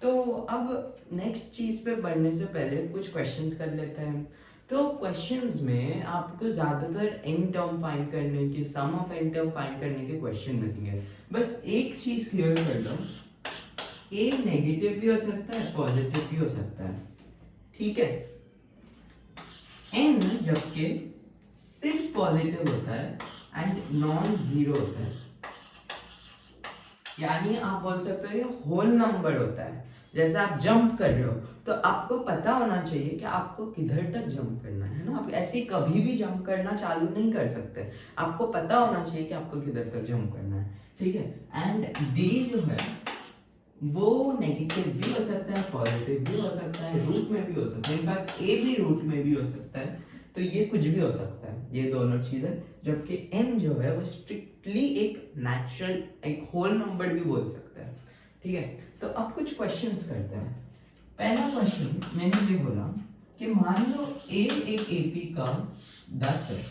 तो अब नेक्स्ट चीज पे बढ़ने से पहले कुछ क्वेश्चंस कर लेते हैं। तो क्वेश्चंस में आपको ज्यादातर एन टर्म फाइंड करने के, सम ऑफ एन टर्म फाइंड करने के क्वेश्चन मिलेंगे। बस एक चीज क्लियर कर लो, ए नेगेटिव भी हो सकता है, पॉजिटिव भी हो सकता है, ठीक है। एन जबकि सिर्फ पॉजिटिव होता है एंड नॉन जीरो होता है, यानी आप बोल सकते हो ये होल नंबर होता है। जैसे आप जंप कर रहे हो तो आपको पता होना चाहिए कि आपको किधर तक जंप करना है ना। आप ऐसे कभी भी जंप करना चालू नहीं कर सकते, आपको पता होना चाहिए कि आपको किधर तक जंप करना है, ठीक है। एंड डी जो है वो नेगेटिव भी हो सकता है, पॉजिटिव भी हो सकता है, रूट में भी हो सकता है, इनफैक्ट ए भी रूट में भी हो सकता है। तो ये कुछ भी हो सकता है, ये दोनों चीजें। जबकि एन जो है वो स्ट्रिक्टली एक नेचुरल, एक होल नंबर भी बोल सकता है, ठीक है। तो अब कुछ क्वेश्चंस करते हैं। पहला क्वेश्चन मैंने ये बोला कि मान लो ए एक एपी का 10 है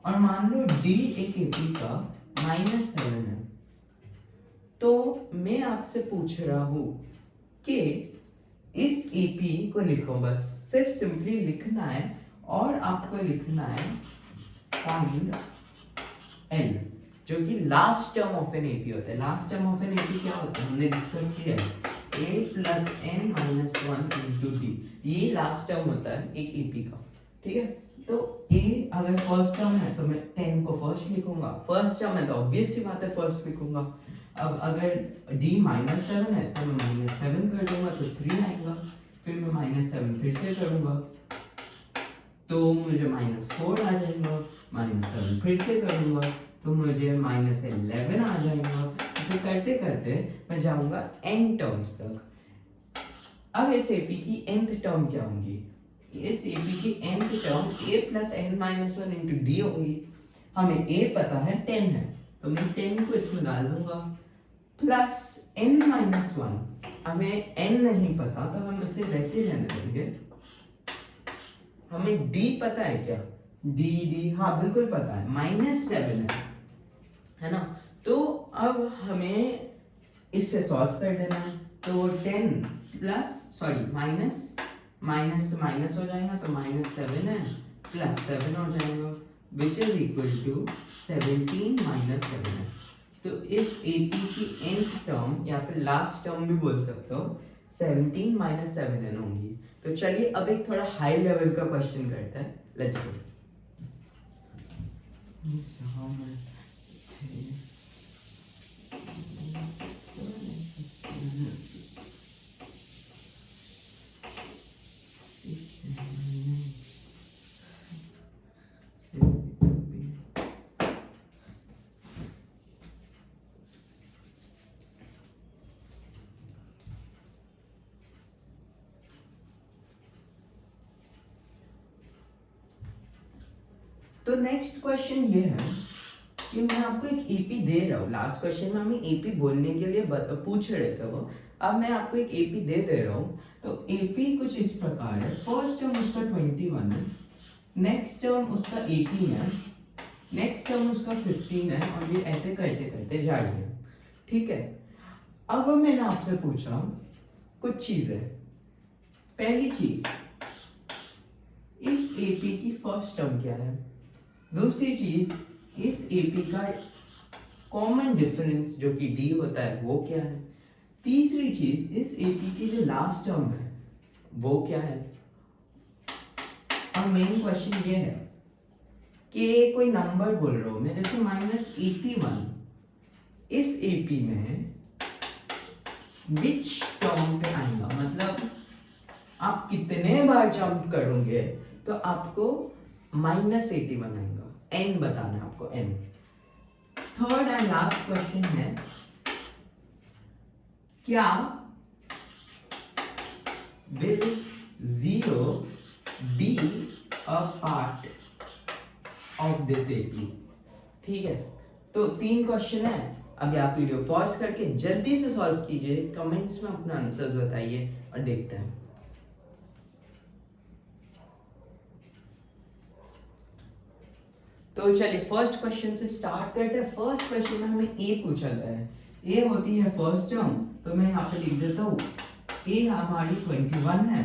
और मान लो डी एक एपी का -7 है। तो मैं आपसे पूछ रहा हूं कि इस एपी को लिखो, बस सिर्फ सिंपली लिखना है और आपको लिखना है फाइंड एल, जो कि last term of an AP होता है। Last term of an AP क्या होता है हमने डिस्कस किया है, a plus n minus 1 into d, ये लास्ट टर्म होता है एक एपी का, ठीक है। तो a अगर फर्स्ट टर्म है तो मैं 10 को फर्स्ट लिखूंगा, फर्स्ट टर्म है तो ऑब्वियस सी बात है फर्स्ट लिखूंगा। अब अगर d -7 है तो मैं -7 कर दूंगा तो 3 आएगा, फिर मैं -7 फिर से करूंगा तो मुझे -4 आ जाएगा, -7 फिर से करूंगा तो मुझे -11 आ जाएगा। इसे करते करते मैं जाऊंगा n टर्म्स तक। अब इस एपी की nth टर्म क्या होंगी, इस एपी की nth term a plus n minus 1 into D होंगी। हमें a पता है 10 है तो मैं 10 को इसमें डाल दूंगा प्लस n माइनस 1, हमें n नहीं पता तो हम उसे वैसे रहने देंगे। हमें d पता है क्या, d हाँ बिल्कुल पता है, -7 है ना। तो अब हमें इससे सॉल्व कर देना है। तो 10 plus sorry minus minus minus हो जाएगा तो -7 है प्लस 7 हो जाएगा which is equal to 17 minus 7 है। तो इस एपी की nth टर्म या फिर लास्ट टर्म भी बोल सकते हो 17 माइनस 7n होंगी। तो चलिए अब एक थोड़ा हाई लेवल का क्वेश्चन करते हैं, लेट्स गो। तो नेक्स्ट क्वेश्चन ये है कि मैं आपको एक एपी दे रहा हूँ। लास्ट क्वेश्चन में हमें एपी बोलने के लिए पूछ रहे थे वो, अब मैं आपको एक एपी दे रहा हूँ। तो एपी कुछ इस प्रकार है, फर्स्ट टर्म उसका 21 है, नेक्स्ट टर्म उसका 18 है, नेक्स्ट टर्म उसका 15 है और ये ऐसे करते करते जा रही है, ठीक है। अब मैंने आपसे पूछा कुछ चीजें। पहली चीज, इस एपी की फर्स्ट टर्म क्या है। दूसरी चीज, इस एपी का कॉमन डिफरेंस जो कि डी होता है वो क्या है। तीसरी चीज, इस एपी की जो लास्ट टर्म है वो क्या है। अब मेन क्वेश्चन ये है कि कोई नंबर बोल रहा हूं मैं, जैसे -81, इस एपी में विच टर्म पे आएगा, मतलब आप कितने बार जंप करोगे तो आपको -81 आएगा। n बताना है आपको, n। Third and last question है, क्या will 0 be a part of this AP, ठीक है। तो 3 क्वेश्चन है। अभी आप वीडियो पॉज करके जल्दी से सॉल्व कीजिए, कमेंट्स में अपना आंसर्स बताइए और देखते हैं। तो चलिए फर्स्ट क्वेश्चन से स्टार्ट करते हैं। फर्स्ट क्वेश्चन में हमें ए पूछा गया है ए होती है फर्स्ट टर्म, तो मैं यहाँ पे लिख देता हूँ ए हमारी 21 है।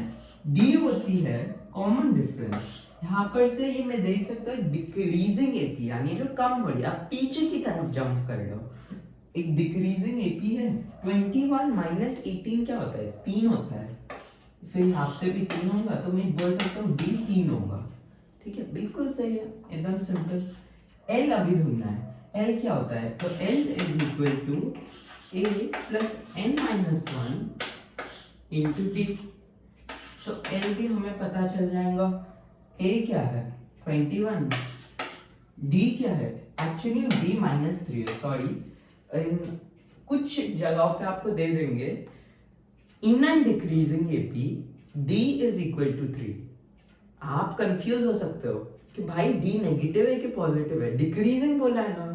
डी होती है कॉमन डिफरेंस, यहाँ पर से ये मैं देख सकता हूँ डिक्रीजिंग एपी, यानी जो कम हो रही है, आप पीछे की तरफ जंप कर रहे हो, एक डिक्रीजिंग एपी है। 21 माइनस 18 क्या होता है, 3 होता है, फिर यहाँ से भी 3 होगा, तो मैं बोल सकता हूँ डी 3 होगा। ठीक है, बिल्कुल सही है, एकदम सिंपल। एल अभी ढूंढना है, एल क्या होता है, तो l is equal to a plus n minus 1 into d. तो एल भी हमें पता चल जाएगा, ए क्या है 21, डी क्या है, एक्चुअली डी -3 है, सॉरी, कुछ जगहों पे आपको दे देंगे in and decreasing AP d is equal to 3। आप कंफ्यूज हो सकते हो कि भाई डी नेगेटिव है कि पॉजिटिव है, डिक्रीजिंग बोला है ना।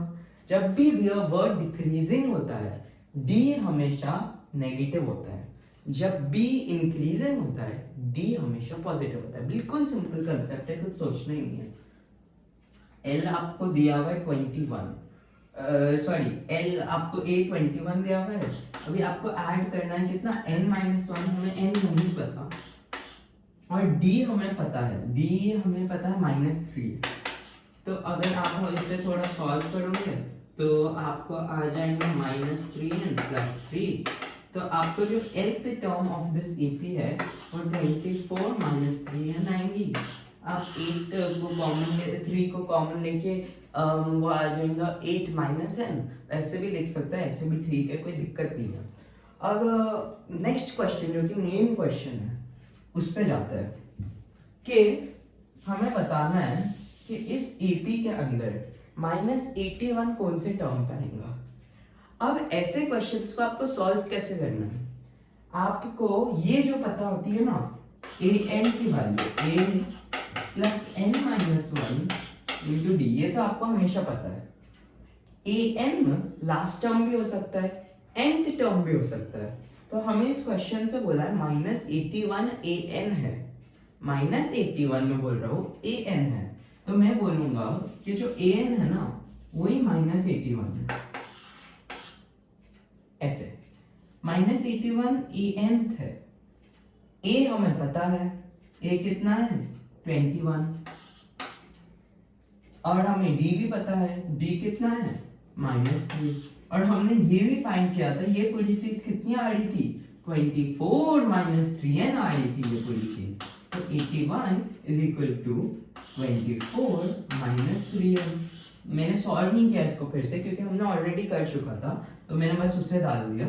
जब भी वर्ड डिक्रीजिंग होता है डी हमेशा नेगेटिव होता है, जब बी इंक्रीजिंग होता है डी हमेशा पॉजिटिव होता है। बिल्कुल सिंपल कंसेप्ट है, कुछ सोचना ही नहीं है। एल आपको दिया हुआ है 21, सॉरी एल आपको ए 21 दिया हुआ है, अभी आपको ऐड करना है कितना, n-1, हमें n नहीं पता, और d हमें पता है, d हमें पता है -3। तो अगर आप इसे थोड़ा सॉल्व करोगे तो आपको आ जाएगा -3n + 3। तो आपको जो th term of this AP है वो 24 - 3n आएंगी। आप 8 को कॉमन 3 को कॉमन लेके वो आ जाएगा 8 - n। ऐसे भी लिख सकता है, ऐसे भी ठीक है, कोई दिक्कत नहीं है। अब नेक्स्ट क्वेश्चन जो कि मेन क्वेश्चन है उस पे जाता है कि हमें बताना है कि इस एपी के अंदर -81 कौन से टर्म पे आएगा। अब ऐसे क्वेश्चंस को आपको सॉल्व कैसे करना है, आपको ये जो पता होती है ना, an की value a plus n - 1 into d, ये तो आपको हमेशा पता है। an लास्ट टर्म भी हो सकता है, nth टर्म भी हो सकता है। तो हमें इस क्वेश्चन से बोला है -81 an है, -81 में बोल रहा हूँ an है, तो मैं बोलूंगा कि जो an है ना वही -81 है, ऐसे -81 an है। a हमें पता है, a कितना है 21, और हमें d भी पता है, d कितना है -3, और हमने ये भी फाइंड किया था, ये पूरी चीज कितनी आ रही थी 24 - 3n आ रही थी ये पूरी चीज। तो 81 इज इक्वल टू 24 - 3n। मैंने सॉल्व नहीं किया इसको फिर से क्योंकि हमने ऑलरेडी कर चुका था, तो मैंने बस उसे डाल दिया।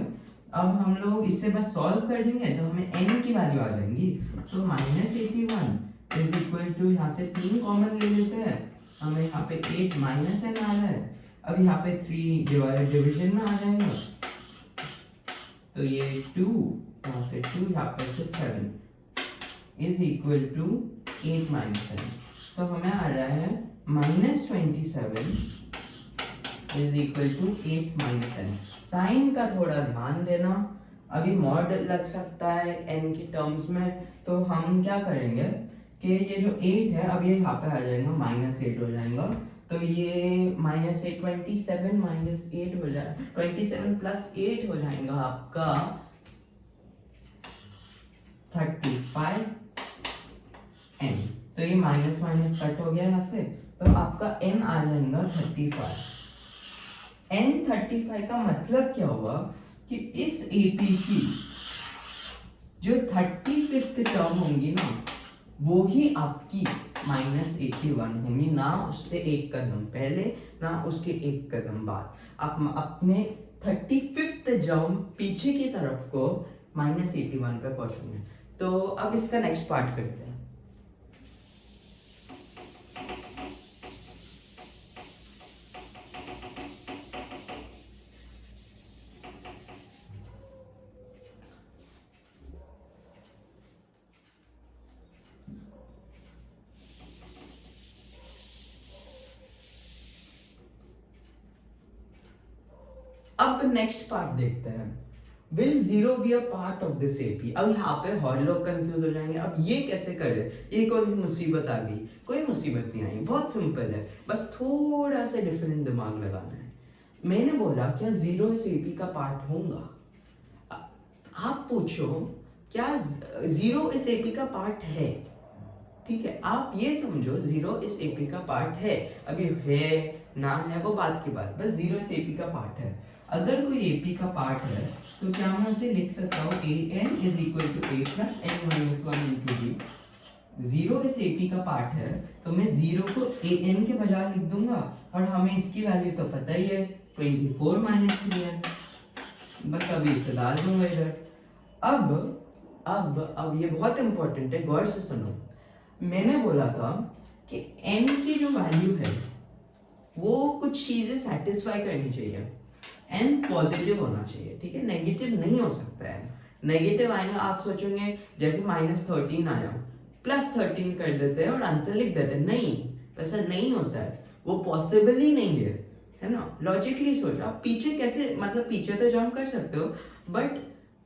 अब हम लोग इसे बस सॉल्व कर देंगे तो हमें n की वैल्यू आ जाएंगी। तो -81 इज इक्वल टू, यहाँ से 3 कॉमन ले लेते हैं, हमें यहाँ पे 8 - n आ रहा है। अब यहाँ पे 3 डिवीजन में आ जाएंगे, तो ये 2, यहाँ से 2, यहाँ पे से 7 इज इक्वल टू 8 - n। तो हमें आ रहा है -27 is equal to 8 - n। Sign का थोड़ा ध्यान देना, अभी मॉड लग सकता है n के टर्म्स में, तो हम क्या करेंगे कि ये जो 8 है अब ये यहाँ पे आ जाएगा -8 हो जाएगा, तो ये -8 27 - 8 हो जाए, 27 + 8 हो जाएगा आपका 35n। तो ये माइनस माइनस कट हो गया यहाँ से, तो आपका n आ जाएगा 35। n 35 का मतलब क्या हुआ कि इस AP की जो 35th टर्म होंगी ना वो ही आपकी -81 होंगी, ना उससे एक कदम पहले ना उसके एक कदम बाद। आप अपने 35th जंप पीछे की तरफ को -81 पे पहुंचोगे। तो अब इसका नेक्स्ट पार्ट करते हैं। अब नेक्स्ट पार्ट देखते हैं, will 0 be a part of this AP. अब यहाँ पे और लोग कंफ्यूज हो जाएंगे, अब ये कैसे करे, ये कोई मुसीबत आ गई? कोई मुसीबत नहीं आई, बहुत सिंपल है, बस थोड़ा सा डिफरेंट दिमाग लगाना है। मैंने बोला क्या जीरो इस एपी का पार्ट होगा? आप पूछो क्या जीरो इस एपी का पार्ट है? ठीक है, आप ये समझो जीरो इस एपी का पार्ट है। अभी है ना है वो बात की बात, बस जीरो इस एपी का पार्ट है। अगर कोई एपी का पार्ट है तो क्या मैं उसे लिख सकता हूँ a n is equal to a plus n minus one into d. Zero इस एपी का पार्ट है तो मैं जीरो को ए एन के बजाय लिख दूंगा, और हमें इसकी वैल्यू तो पता ही है 24 माइनस 3n। बस अभी इसे डाल दूंगा इधर। अब ये बहुत इंपॉर्टेंट है, गौर से सुनो। मैंने बोला था कि n की जो वैल्यू है वो कुछ चीजें सेटिस्फाई करनी चाहिए। n पॉजिटिव होना चाहिए, ठीक है, नेगेटिव नहीं हो सकता है। नेगेटिव आएगा आप सोचेंगे जैसे -13 आया +13 कर देते हैं और आंसर लिख देते हैं, नहीं, वैसा नहीं होता है, वो पॉसिबल ही नहीं है ना। लॉजिकली सोचो, आप पीछे कैसे, मतलब पीछे तो जंप कर सकते हो, बट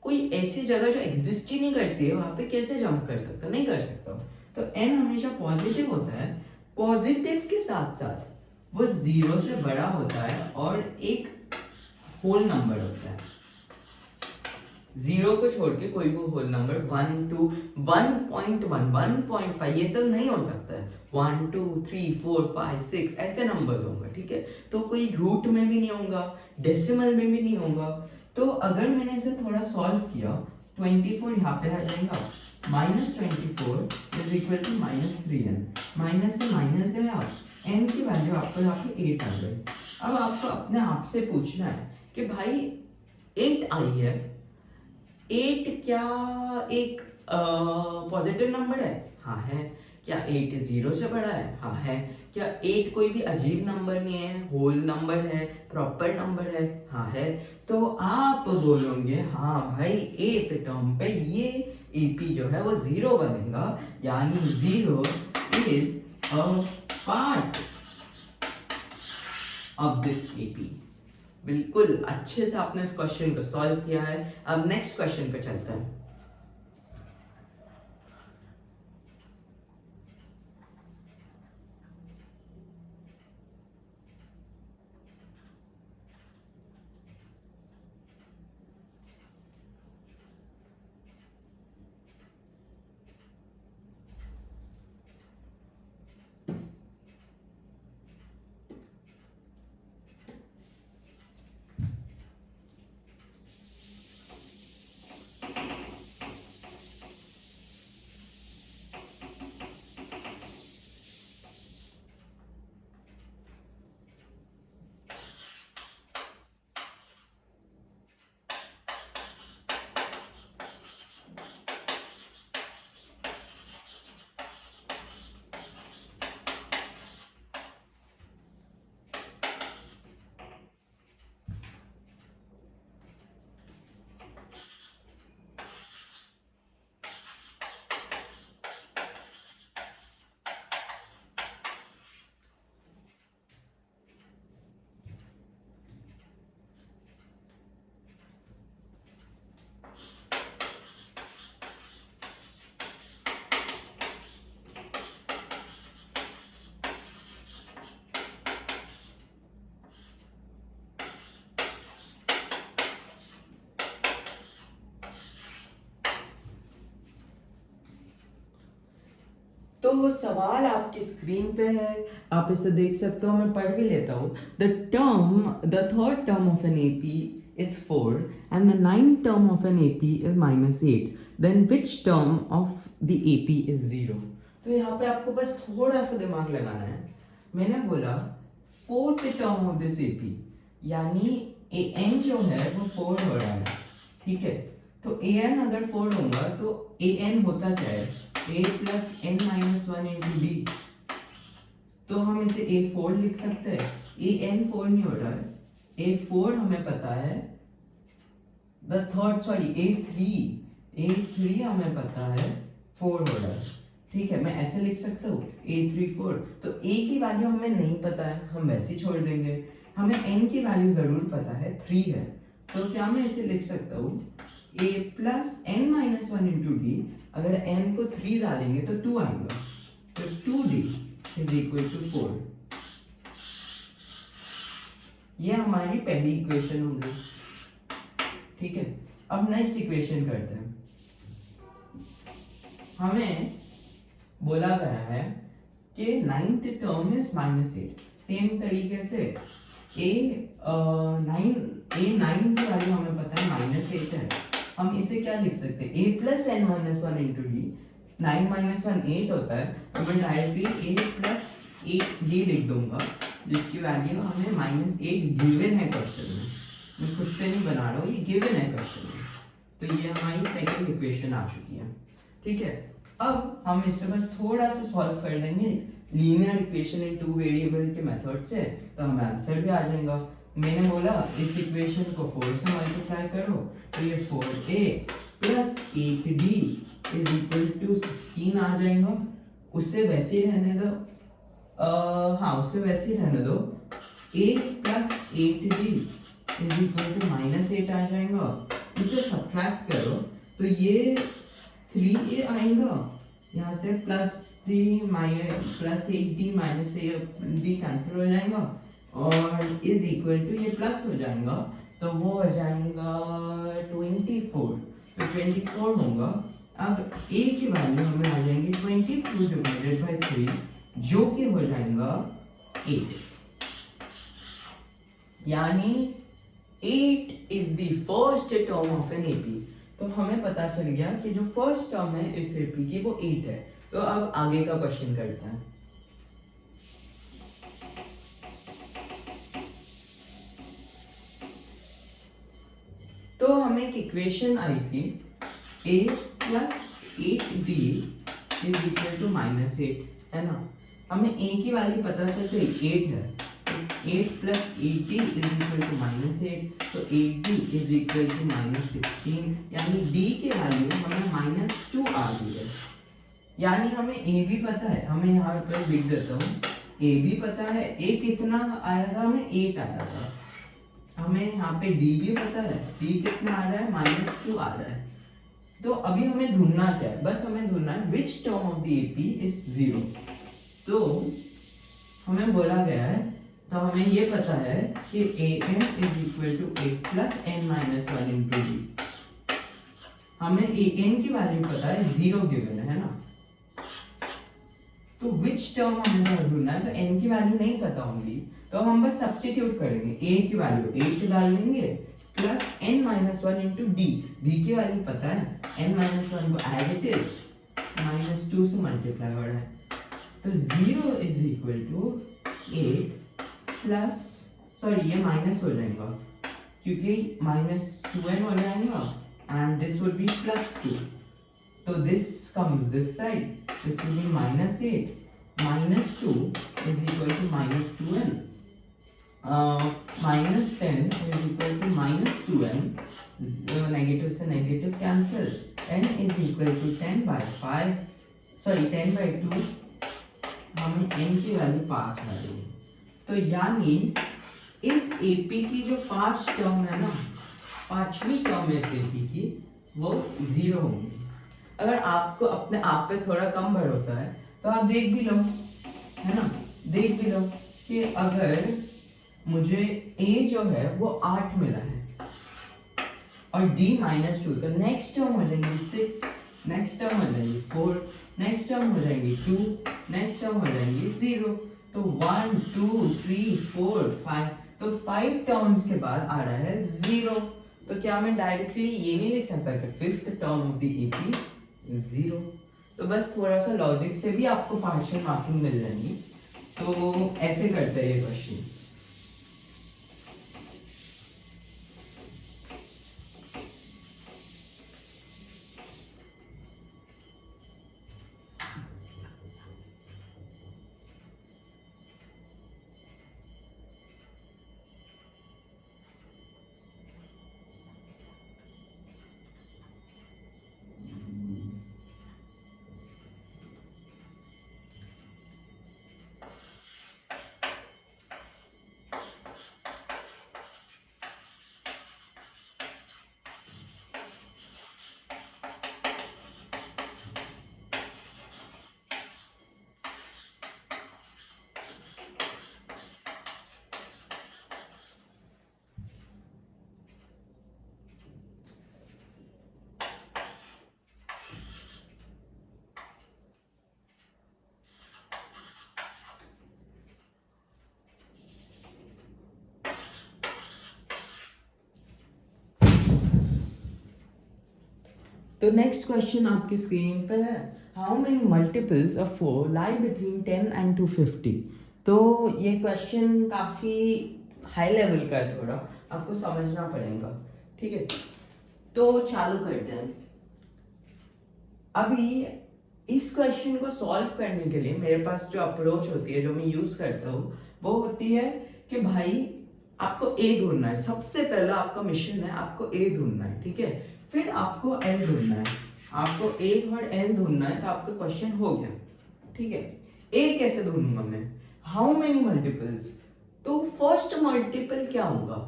कोई ऐसी जगह जो एग्जिस्ट ही नहीं करती है वहां पे कैसे जंप कर सकते हो? नहीं कर सकता। तो n हमेशा पॉजिटिव होता है। पॉजिटिव के साथ साथ वो जीरो से बड़ा होता है और एक होल नंबर होता है। जीरो को छोड़ के कोई भी होल नंबर 1 2 1.1 1.5 ये सब नहीं हो सकता है। 1 2 3 4 5 6 ऐसे नंबर्स होंगे, ठीक है। तो कोई रूट में भी नहीं होगा, डेसिमल में भी नहीं होगा। तो अगर मैंने इसे थोड़ा सॉल्व किया, 24 यहाँ पे आ जाएगा, -24 is equal to -3n। Minus से माइनस गया, n की वैल्यू आपको यहाँ पे 8 आ गई। अब आपको अपने आप से पूछना है कि भाई 8 आई है, 8 क्या एक पॉजिटिव नंबर है? हाँ है। क्या 8 जीरो से बड़ा है? हाँ है। क्या 8 कोई भी अजीब नंबर नहीं है, होल नंबर है, प्रॉपर नंबर है? हाँ है। तो आप बोलोगे हाँ भाई 8th टर्म पे ये एपी जो है वो जीरो बनेगा, यानी zero is a part of this AP. बिल्कुल अच्छे से आपने इस क्वेश्चन को सॉल्व किया है। अब नेक्स्ट क्वेश्चन पे चलते हैं। तो सवाल आपकी स्क्रीन पे है, आप इसे देख सकते हो, मैं पढ़ भी लेता हूँ। The third term of an AP is 4 and the ninth term of an AP is -8, then which term of the AP is 0? तो यहाँ पे आपको बस थोड़ा सा दिमाग लगाना है। मैंने बोला fourth term of this AP, यानी an जो है वो 4 हो रहा है, ठीक है। तो an अगर 4 होगा तो an होता क्या है? a plus n minus 1 into d. तो हम इसे a4 लिख सकते हैं। an4 नहीं हो रहा है, a4 हमें पता है, a3 हमें पता है 4 हो रहा है, ठीक है। मैं ऐसे लिख सकता हूँ a3 4। तो a की वैल्यू हमें नहीं पता है, हम वैसे ही छोड़ देंगे। हमें n की वैल्यू जरूर पता है, 3 है। तो क्या मैं इसे लिख सकता हूँ a plus n minus 1 into D. अगर n को 3 डालेंगे तो 2 आएगा, तो 2d इज इक्वल टू 4। ये हमारी पहली इक्वेशन होगी, ठीक है। अब नेक्स्ट इक्वेशन करते हैं। हमें बोला गया है कि 9th टर्म इज -8। सेम तरीके से a9 की वैल्यू हमें पता है -8 है। हम इसे क्या लिख सकते हैं, a plus n minus 1 into D. 9 minus 1 8 होता है, तो मैं डायरेक्टली a प्लस 8 डी लिख दूंगा, जिसकी वैल्यू हमें -8 गिवन है क्वेश्चन में। मैं खुद से नहीं बना रहा हूँ, ये गिवन है क्वेश्चन में। तो ये हमारी सेकंड इक्वेशन आ चुकी है, ठीक है। अब हम इसे बस थोड़ा सा सॉल्व कर लेंगे linear equation in two variable के मेथड से, तो हमें आंसर भी आ जाएगा। मैंने बोला इस इक्वेशन को 4 से मल्टीप्लाई करो, तो ये 4a plus 8d is equal to 16 आ जाएगा। उससे वैसे ही रहने दो, हाँ उससे वैसे ही रहने दो। a plus 8d is equal to -8 आ जाएगा। इसे सब्ट्रैक्ट करो तो ये 3a आएगा, यहाँ से +3 plus 8d minus d cancel हो जाएगा, और इज इक्वल टू ये प्लस हो जाएगा, तो वो हो जाएगा 24। तो 24 होगा। अब a की वैल्यू हमें आ जाएंगे 24 डिवाइडेड बाई 3, जो कि हो जाएगा 8। यानी 8 is the first term of an AP. तो हमें पता चल गया कि जो फर्स्ट टर्म है इस एपी की वो 8 है। तो अब आगे का क्वेश्चन करते हैं। तो हमें एक इक्वेशन आई थी a plus 8d is equal to -8, है ना। हमें a की वैल्यू पता चल गई 8 है, 8 plus 8d is equal to -8, तो 8d इज इक्वल टू -16, यानी d की वैल्यू हमें -2 आ गई है। यानी हमें a भी पता है, हमें यहाँ पर लिख देता हूँ, a भी पता है, a कितना आया था, हमें 8 आया था। हमें यहाँ पे d भी पता है, d कितना आ रहा है, -2 आ रहा है। तो अभी हमें ढूंढना क्या है, बस हमें ढूंढना है which term of the AP is 0। तो हमें बोला गया है, तो हमें ये पता है कि an is equal to 8 plus n minus 1 into d. हमें an की वैल्यू पता है, 0 गिवन है ना। तो विच टर्म हमें ढूंढना है, तो n की वैल्यू नहीं पता होंगी, तो हम बस सब्स्टिट्यूट करेंगे। a की वैल्यू 8 डाल देंगे plus n minus 1 into D. D की वैल्यू पता है, n माइनस 1 को एज इट इज -2 से मल्टीप्लाई हो रहा है, तो 0 is equal to 8 plus, sorry ये माइनस हो जाएगा क्योंकि -2n हो जाएगा एंड दिस वुड बी +2, तो this comes this side, this will be -8 -2 is equal to -2n, -10 is equal to -2n, negative से negative cancel, n is equal to 10/5, sorry 10/2, हमें n की वैल्यू 5 आ रही है। तो यानी इस एपी की जो 5 टर्म है ना, 5वीं टर्म है इस एपी की, वो 0 होंगी। अगर आपको अपने आप पे थोड़ा कम भरोसा है तो आप देख भी लो, है ना, देख भी लो कि अगर मुझे a जो है वो 8 मिला है और d -2, तो नेक्स्ट टर्म हो जाएंगी 6, नेक्स्ट टर्म हो जाएंगी 4, नेक्स्ट टर्म हो जाएंगी 2, नेक्स्ट टर्म हो जाएंगी 0, तो 1 2 3 4 5, तो 5 टर्म्स के बाद आ रहा है 0। तो क्या मैं डायरेक्टली ये नहीं लिख सकता कि fifth term of the AP 0। तो बस थोड़ा सा लॉजिक से भी आपको पार्शियल मार्किंग मिल जाएंगी। तो ऐसे करते हैं ये क्वेश्चन। तो नेक्स्ट क्वेश्चन आपकी स्क्रीन पे है, how many multiples of 4 lie between 10 and 250। तो ये क्वेश्चन काफ़ी हाई लेवल का है, थोड़ा आपको समझना पड़ेगा, ठीक है। तो चालू करते हैं। अभी इस क्वेश्चन को सॉल्व करने के लिए मेरे पास जो अप्रोच होती है, जो मैं यूज करता हूँ, वो होती है कि भाई आपको ए ढूंढना है। सबसे पहला आपका मिशन है, आपको ए ढूंढना है, ठीक है। फिर आपको एल ढूंढना है, आपको ए और एल ढूंढना है, तो आपका क्वेश्चन हो गया, ठीक है। ए कैसे ढूंढूंगा मैं, हाउ मेनी मल्टीपल्स। तो फर्स्ट मल्टीपल क्या होगा,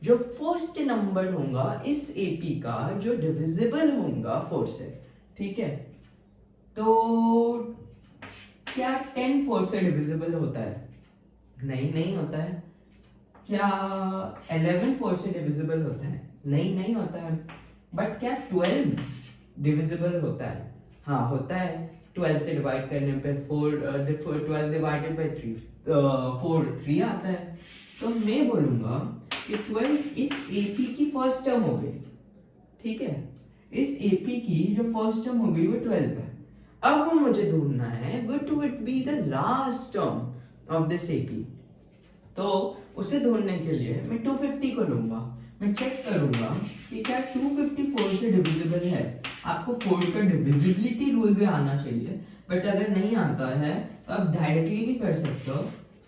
जो फर्स्ट नंबर होगा इस एपी का जो डिविजिबल होगा 4 से, ठीक है। तो क्या 10 4 से डिविजिबल होता है, नहीं होता है। क्या 11 4 से डिविजिबल होता है, नहीं होता है। बट क्या 12 डिविजिबल होता है, हाँ होता है। 12 से डिवाइड करने पे 12 डिवाइडेड बाय 3 3 आता है। तो मैं बोलूंगा कि 12 इस एपी की फर्स्ट टर्म हो गई, ठीक है। इस एपी की जो फर्स्ट टर्म हो गई वो 12 है। अब मुझे ढूंढना है what would be the last term of this AP. तो उसे ढूंढने के लिए मैं 250 को लूंगा, मैं चेक करूंगा कि क्या 254 से डिविजिबल है। आपको 4 का डिविजिबिलिटी रूल भी आना चाहिए, बट अगर नहीं आता है तो आप डायरेक्टली भी कर सकते हो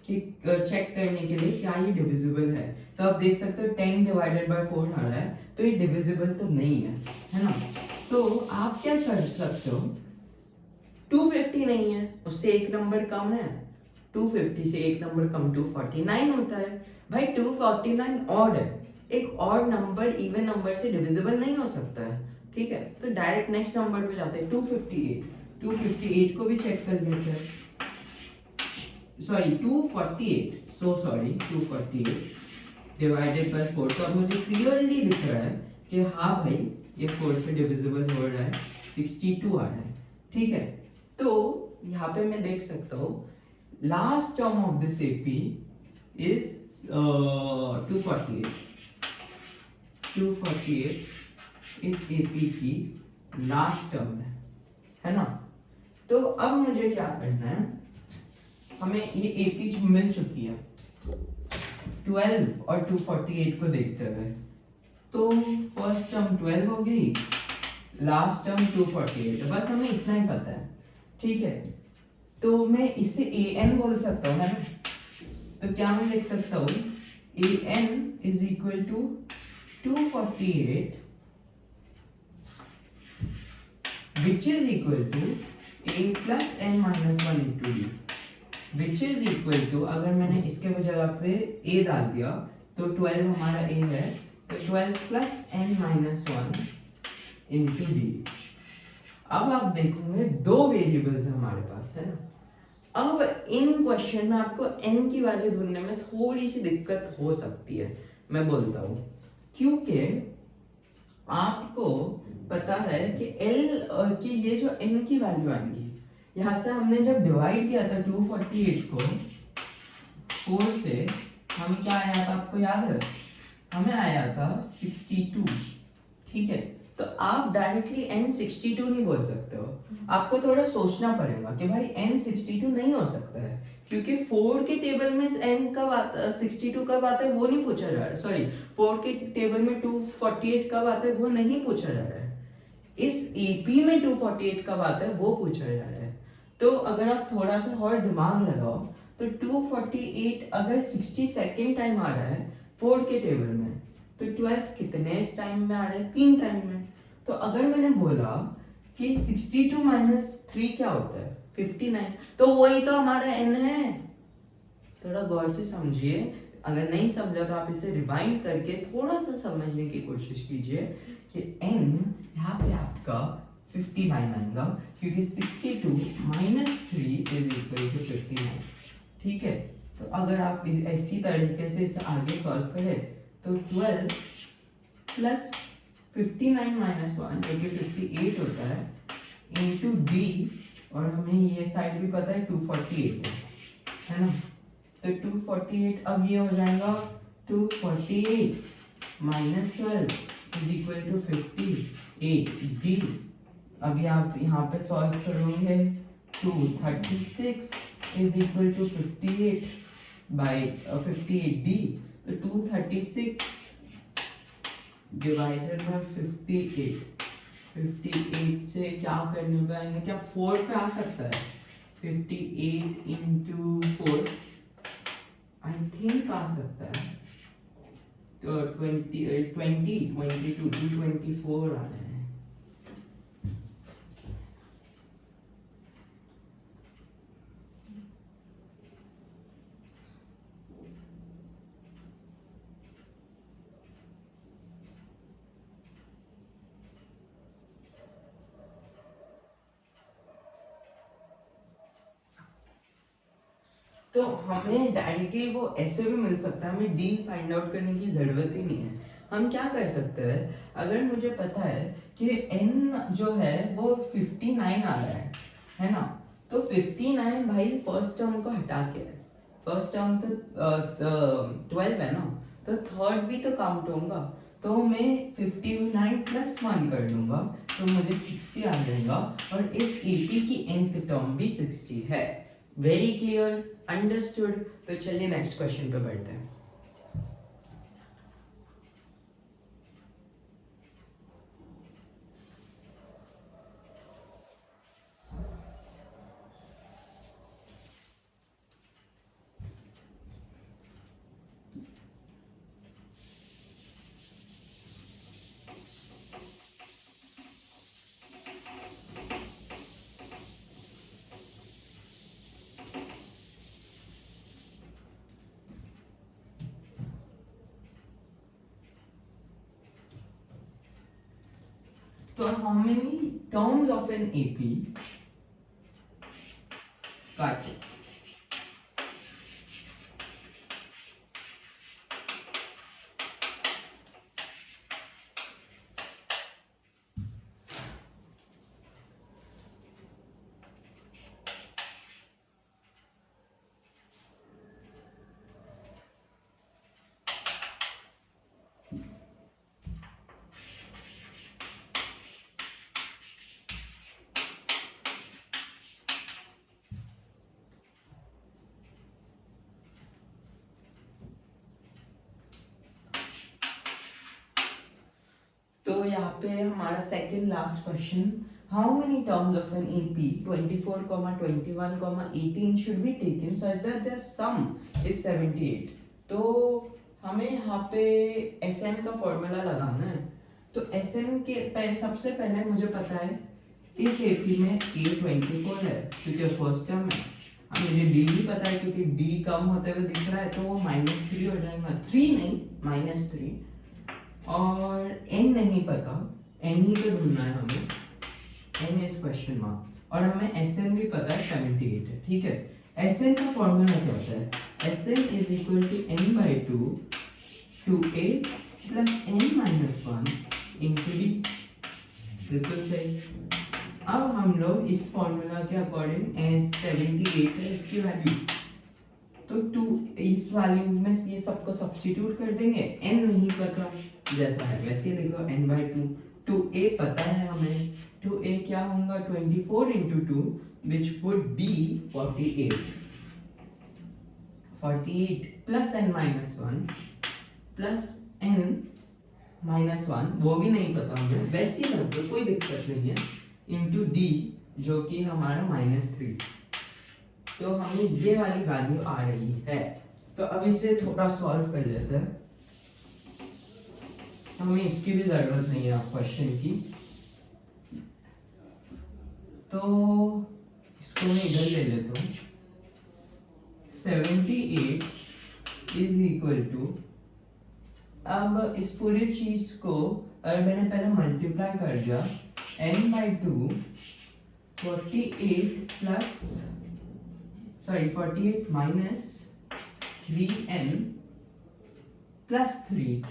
कि चेक करने के लिए क्या ये डिविजिबल है। तो आप देख सकते हो 10 डिवाइडेड बाय 4 आ रहा है, तो ये डिविजिबल तो नहीं है ना। तो आप क्या कर सकते हो, 250 नहीं है, उससे एक नंबर कम है, 250 से एक नंबर कम 249 होता है। भाई 249 ऑड है, एक ऑड नंबर इवन नंबर से डिविजिबल नहीं हो सकता है, ठीक है। तो डायरेक्ट नेक्स्ट नंबर पे जाते हैं, 258 को भी चेक कर लेते हैं। Sorry 248, so sorry 248 divided by 4। तो अब मुझे क्लियरली दिख रहा है कि हाँ भाई ये 4 से डिविजिबल हो रहा है, 62 आ रहा है, ठीक है। तो यहाँ पे मैं देख सकता हूँ last term of this AP is 248 इस AP की लास्ट टर्म है ना। तो अब मुझे क्या करना है, हमें ये AP मिल चुकी है 12 और 248 को देखते हुए। तो फर्स्ट टर्म 12 हो गई, लास्ट टर्म 248, बस हमें इतना ही पता है, ठीक है। तो मैं इसे an बोल सकता हूँ, है ना। तो क्या मैं लिख सकता हूँ, an is equal to 248 which is equal to a plus n minus 1 into d, which is equal to, अगर मैंने इसके जगह पे a डाल दिया तो 12 हमारा a है, तो 12 plus n minus 1 into D. अब आप देखोगे दो वेरिएबल्स हमारे पास, है ना। अब इन क्वेश्चन में आपको n की वैल्यू ढूंढने में थोड़ी सी दिक्कत हो सकती है, मैं बोलता हूँ, क्योंकि आपको पता है कि l की ये जो n की वैल्यू आएंगी, यहाँ से हमने जब डिवाइड किया था 248 को 4 से, हमें क्या आया था आपको याद है, हमें आया था 62, ठीक है। तो आप डायरेक्टली n 62 नहीं बोल सकते हो, आपको थोड़ा सोचना पड़ेगा कि भाई n 62 नहीं हो सकता है, क्योंकि 4 के टेबल में n कब आता 62 कब आता है वो नहीं पूछा जा रहा है, सॉरी 4 के टेबल में 248 कब आता है वो नहीं पूछा जा रहा है, इस AP में 248 कब आता है वो पूछा जा रहा है। तो अगर आप थोड़ा सा और दिमाग लगाओ तो 248 अगर 62nd टाइम आ रहा है 4 के टेबल में, तो 12 कितने टाइम में आ रहा है, 3 टाइम में। तो अगर मैंने बोला कि 62 माइनस 3 क्या होता है 59, तो वही तो हमारा n है। थोड़ा गौर से समझिए, अगर नहीं समझा तो आप इसे रिवाइंड करके थोड़ा सा समझने की कोशिश कीजिए कि n यहाँ पे आपका 59 आएगा, क्योंकि 62 माइनस 3 इज इक्वल टू 59, ठीक है। तो अगर आप इसी तरीके से इसे आगे सॉल्व करें तो 12 प्लस 59 माइनस 1 जो कि 58 होता है इंटू डी, और हमें ये साइड भी पता है 248 है ना। तो 248 अब ये हो जाएगा 248 minus 12 is equal to 58d। अभी आप यहाँ पे सॉल्व करोगे 236 is equal to 58 by 58d। तो 236 डिवाइडेड बाय 58 से क्या करने पे आएंगे, क्या 4 पे आ सकता है? 58 इंटू 4 आई थिंक आ सकता है। तो 224 आ रहे हैं। तो हमें डायरेक्टली वो ऐसे भी मिल सकता है, हमें डी फाइंड आउट करने की जरूरत ही नहीं है। हम क्या कर सकते हैं, अगर मुझे पता है कि n जो है वो 59 आ रहा है ना, तो 59 भाई फर्स्ट टर्म को हटा के, फर्स्ट टर्म तो 12 है ना, तो थर्ड भी तो काउंट होगा। तो मैं 59 प्लस 1 कर दूंगा तो मुझे 60 आ जाएगा, और इस AP की nth टर्म भी 60 है। Very clear, understood. तो चलिए नेक्स्ट क्वेश्चन पे बढ़ते हैं। So how many terms of an AP cut तो यहाँ पे हमारा second last question, how many terms of an AP 24, 21, 18 should be taken such that their sum is 78। तो हमें यहाँ पे SN का फॉर्मूला लगाना है। तो SN के पहले, सबसे पहले मुझे पता है इस AP में A 24 है क्योंकि फर्स्ट टर्म है। अब मुझे D भी पता है क्योंकि D कम होते हुए दिख रहा है, तो वो -3 हो जाएगा, 3 नहीं -3। और n नहीं पता, n ही तो ढूंढना है हमें, n इज क्वेश्चन मार्क। और हमें SN भी पता है 78 है, ठीक है। SN का फॉर्मूला क्या होता है? SN is equal to n by 2 2a plus n minus 1 into d। बिल्कुल सही। अब हम लोग इस फॉर्मूला के अकॉर्डिंग 78 है इसकी वैल्यू, तो 2 इस वैल्यू में ये सबको सब्स्टिट्यूट कर देंगे। n नहीं पता, जैसा है वैसे ही लिखो, n बाई 2। 2a पता है हमें, 2a क्या होगा? 24 into 2 which would be 48। 48 plus n minus 1 plus n minus 1, वो भी नहीं पता हमें, वैसे ही रख दो, कोई दिक्कत नहीं है, इंटू d जो कि हमारा -3। तो हमें ये वाली वैल्यू आ रही है। तो अब इसे थोड़ा सॉल्व कर लेते हैं, हमें इसकी भी जरूरत नहीं है क्वेश्चन की। तो इसको मैं इधर ले लेता हूँ। 78 इज इक्वल टू, अब इस पूरी चीज को अगर मैंने पहले मल्टीप्लाई कर दिया, n by 2 48 plus 48 minus 3n plus 3,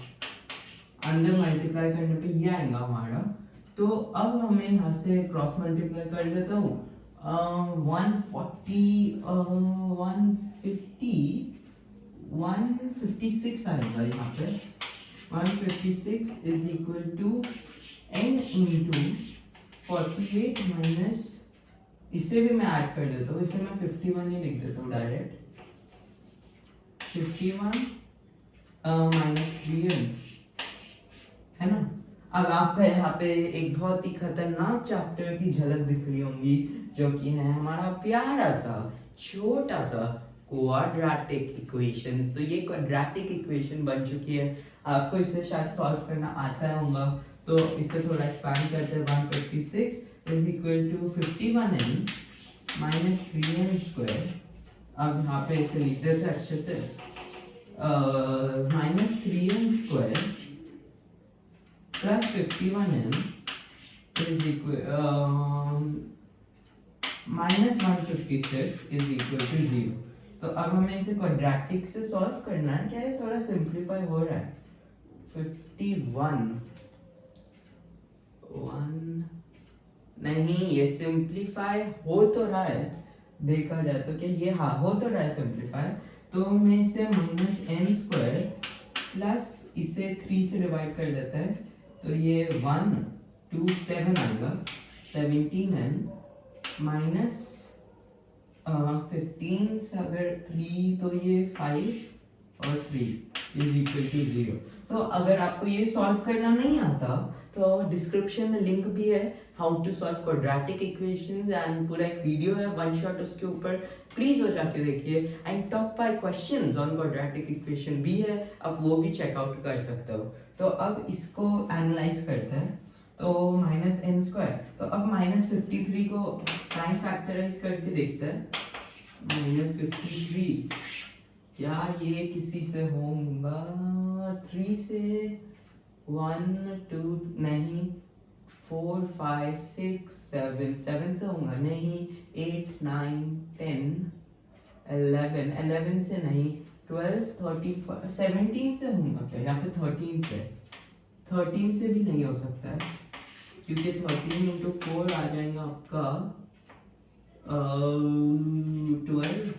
अंदर मल्टीप्लाई करने पे ये आएगा हमारा। तो अब हमें यहाँ से क्रॉस मल्टीप्लाई कर देता हूँ, 156 आएगा यहाँ पे, 156 is equal to n into 48 minus, इसे भी मैं ऐड कर देता हूँ, इसे मैं 51 ही लिख देता हूँ डायरेक्ट, 51 माइनस 3n, है ना। अब आपका यहाँ पे एक बहुत ही खतरनाक चैप्टर की झलक दिख रही होंगी, जो कि है हमारा प्यारा सा छोटा सा क्वाड्रेटिक इक्वेशंस। तो ये क्वाड्रेटिक इक्वेशन बन चुकी है, आपको इसे शायद सॉल्व करना आता होगा, तो इसे थोड़ा एक्सपैंड करते हैं। 156 is equal to 51n minus 3n square. अब यहाँ पे इसे लिख देते हैं अच्छे से, minus 3n square plus 51n is equal माइनस 156 इज इक्वल टू 0। तो अब हमें इसे क्वाड्रेटिक से सॉल्व करना है। क्या है, थोड़ा सिंप्लीफाई हो रहा है। 51 1 नहीं, ये सिंप्लीफाई हो तो रहा है, देखा जाए तो क्या ये, हाँ हो तो रहा है सिंप्लीफाई। तो मैं इसे माइनस n स्क्वायर प्लस इसे 3 से डिवाइड कर देता है, तो ये 1 2 7 आएगा, 17n माइनस 15 से अगर 3 तो ये 5 और 3 इज इक्वल टू 0। तो अगर आपको ये सॉल्व करना नहीं आता तो डिस्क्रिप्शन में लिंक भी है, how to solve quadratic equations, and पूरा एक वीडियो है वन शॉट उसके ऊपर, प्लीज वो जाके देखिए। And top 5 questions on quadratic equation भी है, आप वो भी चेकआउट कर सकते हो। तो अब इसको एनालाइज करते हैं। तो माइनस n स्क्वायर, तो अब माइनस 53 को प्राइम फैक्टराइज करके देखते हैं। माइनस 53, क्या ये किसी से होगा? 3 से 1 2 नहीं, 4 5 6 7 7 से होगा नहीं, 8 9 10 11 11 से नहीं, 12 13 17 से होगा क्या, या फिर 13 से? 13 से भी नहीं हो सकता है, क्योंकि 13 इंटू 4 आ जाएगा आपका 12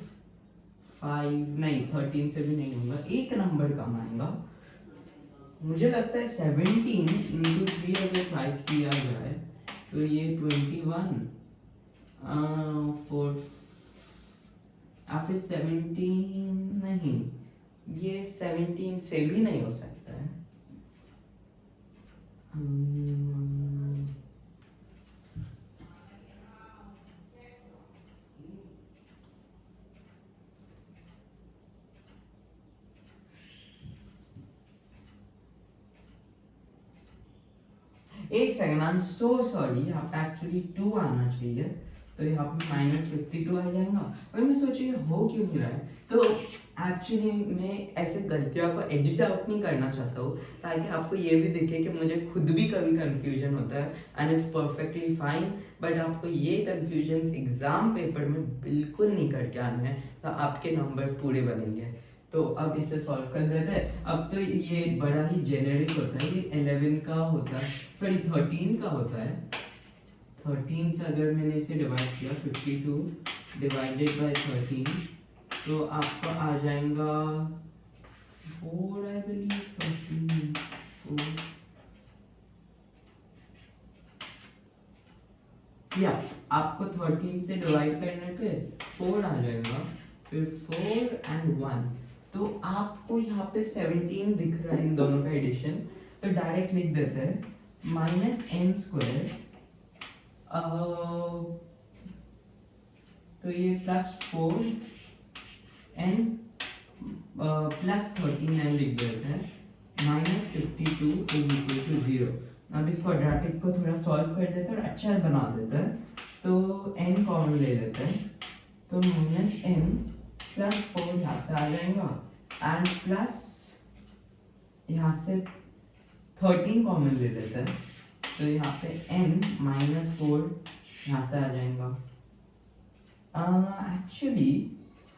5 नहीं, 13 से भी नहीं होगा, एक नंबर कम आएगा। मुझे लगता है 17 इंटू 3 अगर ट्राई किया जाए तो ये 21 4 या फिर 17 नहीं, ये 17 से भी नहीं हो सकता है। एक second, I am so sorry, यहाँ पे एक्चुअली 2 आना चाहिए, तो यहाँ पे माइनस 52 आ जाएगा। वही मैं सोची हो क्यों नहीं रहा है, तो एक्चुअली मैं ऐसे गलतियों को एडिट आउट नहीं करना चाहता हूँ, ताकि आपको ये भी दिखे कि मुझे खुद भी कभी कंफ्यूजन होता है, and it's perfectly fine. But आपको ये कंफ्यूजन एग्जाम पेपर में बिल्कुल नहीं करके आना है, तो आपके नंबर पूरे बनेंगे। तो अब इसे सॉल्व कर लेते हैं। अब तो ये बड़ा ही जेनेरिक होता है, ये 11 का होता है, सॉरी 13 का होता है। 13 से अगर मैंने इसे डिवाइड किया, 52 डिवाइडेड बाय 13, तो आपको आ जाएगा 4 आई बिलीव, 13 4 या आपको 13 से डिवाइड करने पे 4 आ जाएगा, फिर 4 एंड 1, तो आपको यहाँ पे 17 दिख रहा है इन दोनों का एडिशन, तो डायरेक्ट लिख देते हैं माइनस n स्क्वायर, तो ये प्लस 4n प्लस 13n लिख देते हैं, माइनस 52 इज इक्वल टू 0। अब इस क्वाड्रेटिक को थोड़ा सॉल्व कर देते हैं और अच्छा बना देते हैं, तो n कॉमन ले लेते हैं, तो माइनस n प्लस 4 यहाँ से आ जाएगा, एंड प्लस यहाँ से 13 कॉमन ले लेते हैं, तो यहाँ पे n माइनस 4 यहाँ से आ जाएगा। एक्चुअली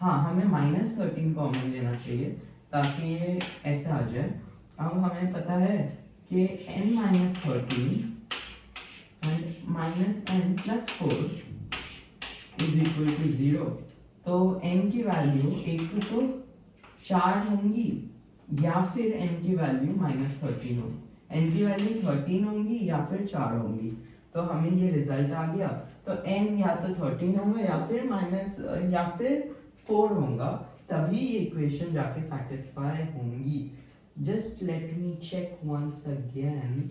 हाँ, हमें माइनस 13 कॉमन लेना चाहिए ताकि ये ऐसा आ जाए। अब हमें पता है कि n minus 13 and minus n plus 4 is equal to 0। तो n की वैल्यू एक तो 4 होंगी या फिर n की वैल्यू -13 होगी, n की वैल्यू 13 होंगी या फिर 4 होंगी। तो हमें ये रिजल्ट आ गया। तो n या तो 13 होगा या फिर 4 होगा, तभी ये इक्वेशन जाके सेटिस्फाई होंगी। Just let me check once again.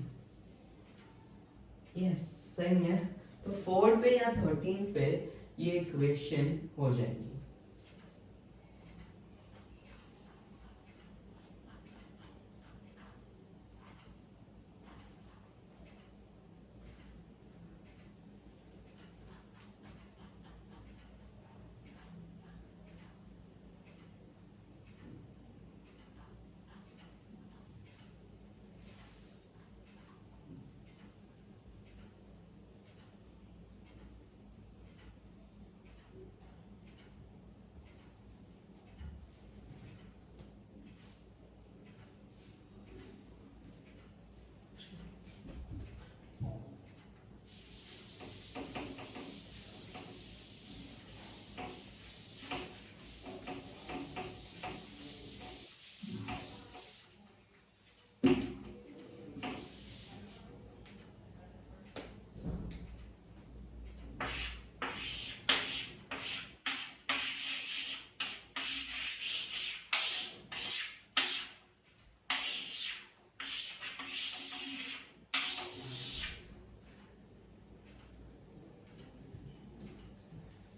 Yes, सही है। तो 4 पे या 13 पे ये इक्वेशन हो जाएगी।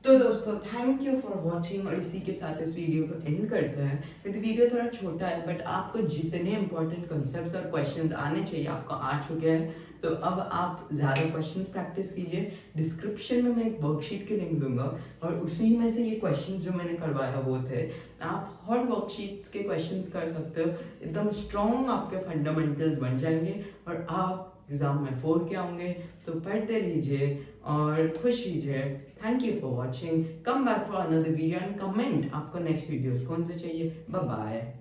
तो दोस्तों थैंक यू फॉर वॉचिंग, और इसी के साथ इस वीडियो को एंड करते हैं। क्योंकि वीडियो थोड़ा छोटा है, बट आपको जितने इंपॉर्टेंट कॉन्सेप्ट्स और क्वेश्चंस आने चाहिए आपको आ चुके हैं। तो अब आप ज़्यादा क्वेश्चंस प्रैक्टिस कीजिए। डिस्क्रिप्शन में मैं एक वर्कशीट के लिंक दूंगा, और उसी में से ये क्वेश्चंस जो मैंने करवाया वो थे। आप हर वर्कशीट्स के क्वेश्चंस कर सकते हो, एकदम स्ट्रॉन्ग आपके फंडामेंटल्स बन जाएंगे, और आप एग्जाम में 4 के होंगे। तो पढ़ते रहिए और खुश रहिए। Thank you for watching. Come back for another video and comment आपको नेक्स्ट वीडियोस कौन से चाहिए। Bye bye.